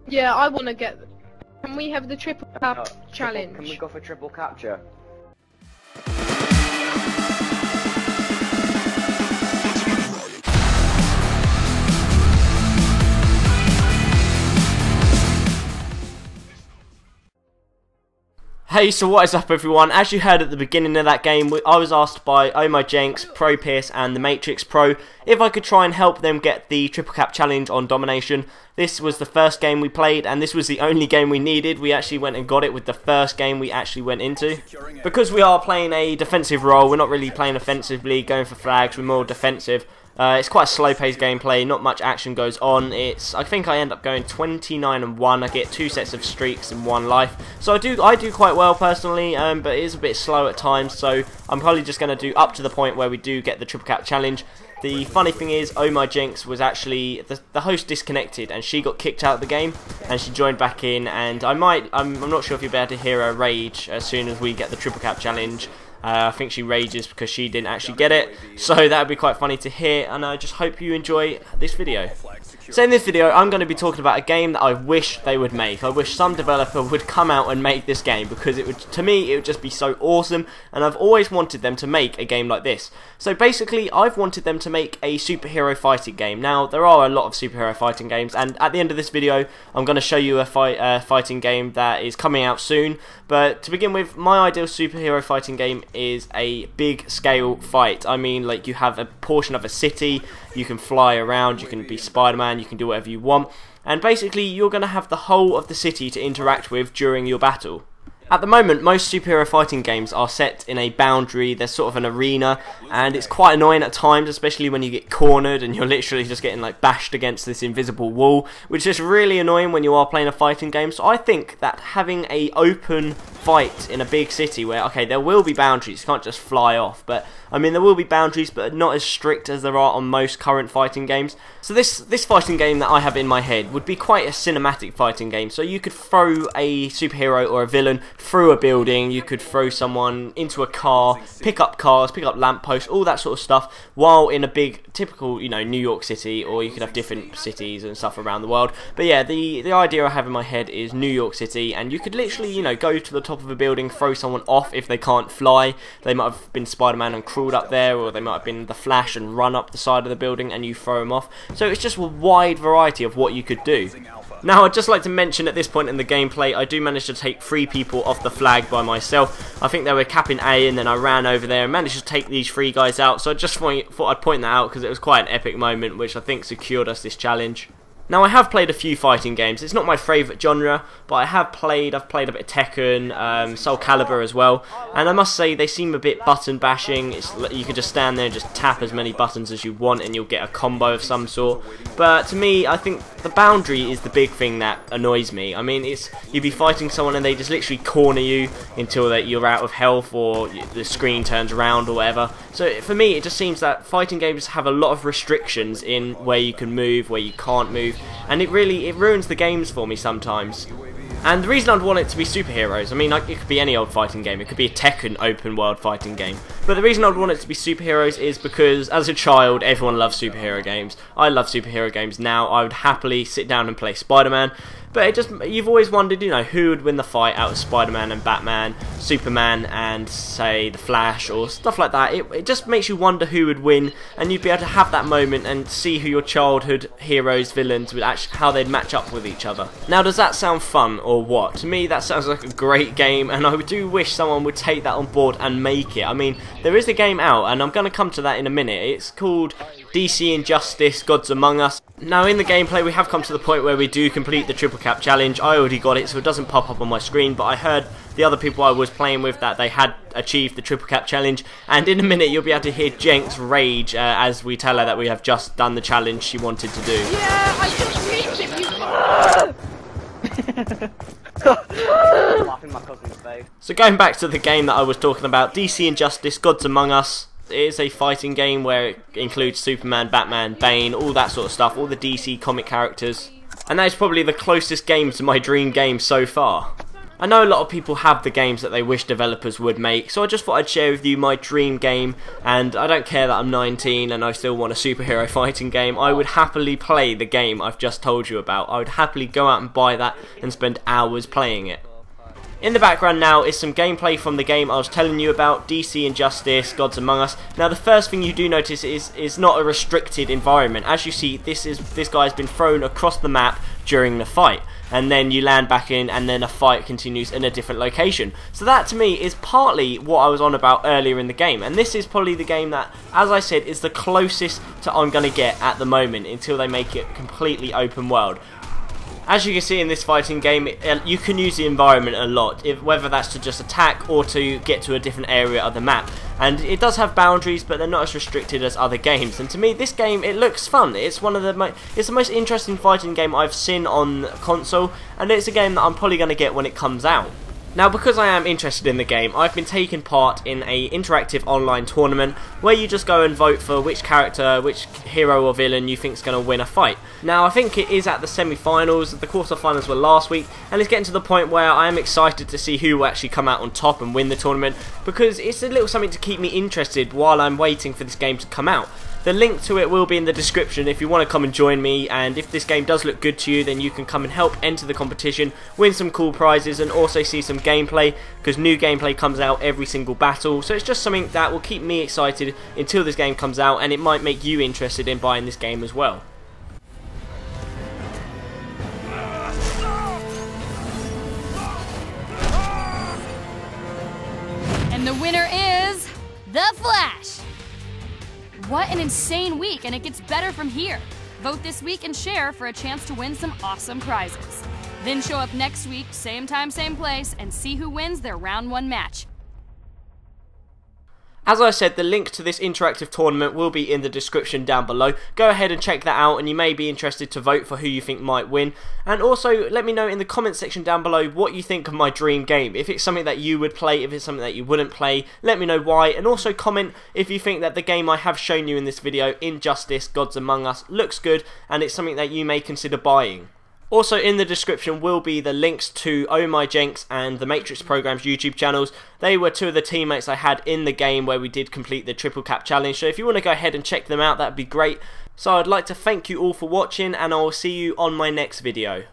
Yeah, I want to get. Can we have the triple cap No, challenge? Can we go for triple capture? Hey, so what is up everyone? As you heard at the beginning of that game, I was asked by Oh My Jenks, Pro Pierce and the Matrix Pro if I could try and help them get the triple cap challenge on domination. This was the first game we played and this was the only game we needed. We actually went and got it with the first game we actually went into. Because we are playing a defensive role, we're not really playing offensively, going for flags, we're more defensive. It's quite a slow-paced gameplay, not much action goes on. I think I end up going 29-1. I get 2 sets of streaks and 1 life. So I do quite well personally, but it is a bit slow at times. So I'm probably just going to do up to the point where we do get the triple cap challenge. The funny thing is, Oh My Jenks was actually the host disconnected, and she got kicked out of the game, and she joined back in. And I'm not sure if you'll be able to hear her rage as soon as we get the triple cap challenge. I think she rages because she didn't actually get it, so that would be quite funny to hear, and I just hope you enjoy this video. So in this video I'm going to be talking about a game that I wish they would make. I wish some developer would come out and make this game, because to me it would just be so awesome, and I've always wanted them to make a game like this. So basically I've wanted them to make a superhero fighting game. Now there are a lot of superhero fighting games, and at the end of this video I'm going to show you a fighting game that is coming out soon. But to begin with, my ideal superhero fighting game is a big scale fight. I mean, like, you have a portion of a city, you can fly around, you can be Spider-Man, you can do whatever you want, and basically you're going to have the whole of the city to interact with during your battle. At the moment, most superhero fighting games are set in a boundary. There's sort of an arena, and it's quite annoying at times, especially when you get cornered and you're literally just getting like bashed against this invisible wall, which is really annoying when you are playing a fighting game. So I think that having a open fight in a big city where, okay, there will be boundaries, you can't just fly off, but I mean there will be boundaries, but not as strict as there are on most current fighting games. So this fighting game that I have in my head would be quite a cinematic fighting game. So you could throw a superhero or a villain through a building, you could throw someone into a car, pick up cars, pick up lampposts, all that sort of stuff, while in a big, typical, you know, New York City, or you could have different cities and stuff around the world. But yeah, the idea I have in my head is New York City, and you could literally, you know, go to the top of a building, throw someone off if they can't fly. They might have been Spider-Man and crawled up there, or they might have been the Flash and run up the side of the building and you throw them off. So it's just a wide variety of what you could do. Now, I'd just like to mention at this point in the gameplay, I do manage to take 3 people off the flag by myself. I think they were capping A, and then I ran over there and managed to take these 3 guys out. So I just thought I'd point that out, because it was quite an epic moment, which I think secured us this challenge. Now, I have played a few fighting games. It's not my favourite genre, but I've played a bit of Tekken, Soul Calibur as well, and I must say they seem a bit button bashing. You can just stand there and just tap as many buttons as you want and you'll get a combo of some sort. But to me, I think the boundary is the big thing that annoys me. I mean, you'd be fighting someone and they just literally corner you until you're out of health, or the screen turns around or whatever. So for me, it just seems that fighting games have a lot of restrictions in where you can move, where you can't move, and it ruins the games for me sometimes. And the reason I'd want it to be superheroes, I mean, like, it could be any old fighting game, it could be a Tekken open world fighting game, but the reason I'd want it to be superheroes is because as a child everyone loves superhero games. I love superhero games now. I would happily sit down and play Spider-Man, but you've always wondered, you know, who would win the fight out of Spider-Man and Batman, Superman and, say, the Flash or stuff like that. It just makes you wonder who would win, and you'd be able to have that moment and see who your childhood heroes, villains, would actually, how they'd match up with each other. Now, does that sound fun or what? To me, that sounds like a great game, and I do wish someone would take that on board and make it. I mean, there is a game out, and I'm going to come to that in a minute. It's called DC Injustice Gods Among Us. Now, in the gameplay we have come to the point where we do complete the triple cap challenge. I already got it, so it doesn't pop up on my screen, but I heard the other people I was playing with that they had achieved the triple cap challenge, and in a minute you'll be able to hear Jenks rage as we tell her that we have just done the challenge she wanted to do. Yeah, I just reached it, you... Laughing my cousin's face. So going back to the game that I was talking about, DC Injustice Gods Among Us. It is a fighting game where it includes Superman, Batman, Bane, all that sort of stuff, all the DC comic characters. And that is probably the closest game to my dream game so far. I know a lot of people have the games that they wish developers would make, so I just thought I'd share with you my dream game, and I don't care that I'm 19 and I still want a superhero fighting game. I would happily play the game I've just told you about. I would happily go out and buy that and spend hours playing it. In the background now is some gameplay from the game I was telling you about, DC Injustice, Gods Among Us. Now the first thing you do notice is not a restricted environment. As you see, this guy's been thrown across the map during the fight, and then you land back in, and then a fight continues in a different location. So that to me is partly what I was on about earlier in the game, and this is probably the game that, as I said, is the closest to I'm going to get at the moment until they make it completely open world. As you can see in this fighting game, you can use the environment a lot, whether that's to just attack or to get to a different area of the map. And it does have boundaries, but they're not as restricted as other games. And to me, this game, it looks fun. It's one of it's the most interesting fighting game I've seen on console, and it's a game that I'm probably going to get when it comes out. Now, because I am interested in the game, I've been taking part in an interactive online tournament where you just go and vote for which character, which hero or villain you think is going to win a fight. Now, I think it is at the semi-finals. The quarter-finals were last week, and it's getting to the point where I am excited to see who will actually come out on top and win the tournament, because it's a little something to keep me interested while I'm waiting for this game to come out. The link to it will be in the description if you want to come and join me, and if this game does look good to you, then you can come and help enter the competition, win some cool prizes, and also see some gameplay, because new gameplay comes out every single battle. So it's just something that will keep me excited until this game comes out, and it might make you interested in buying this game as well. And the winner is The Flash! What an insane week, and it gets better from here. Vote this week and share for a chance to win some awesome prizes. Then show up next week, same time, same place, and see who wins their round 1 match. As I said, the link to this interactive tournament will be in the description down below. Go ahead and check that out, and you may be interested to vote for who you think might win. And also, let me know in the comment section down below what you think of my dream game. If it's something that you would play, if it's something that you wouldn't play, let me know why. And also comment if you think that the game I have shown you in this video, Injustice, Gods Among Us, looks good, and it's something that you may consider buying. Also in the description will be the links to Oh My Jenks and the Matrix Program's YouTube channels. They were two of the teammates I had in the game where we did complete the triple cap challenge, so if you want to go ahead and check them out, that'd be great. So I'd like to thank you all for watching, and I will see you on my next video.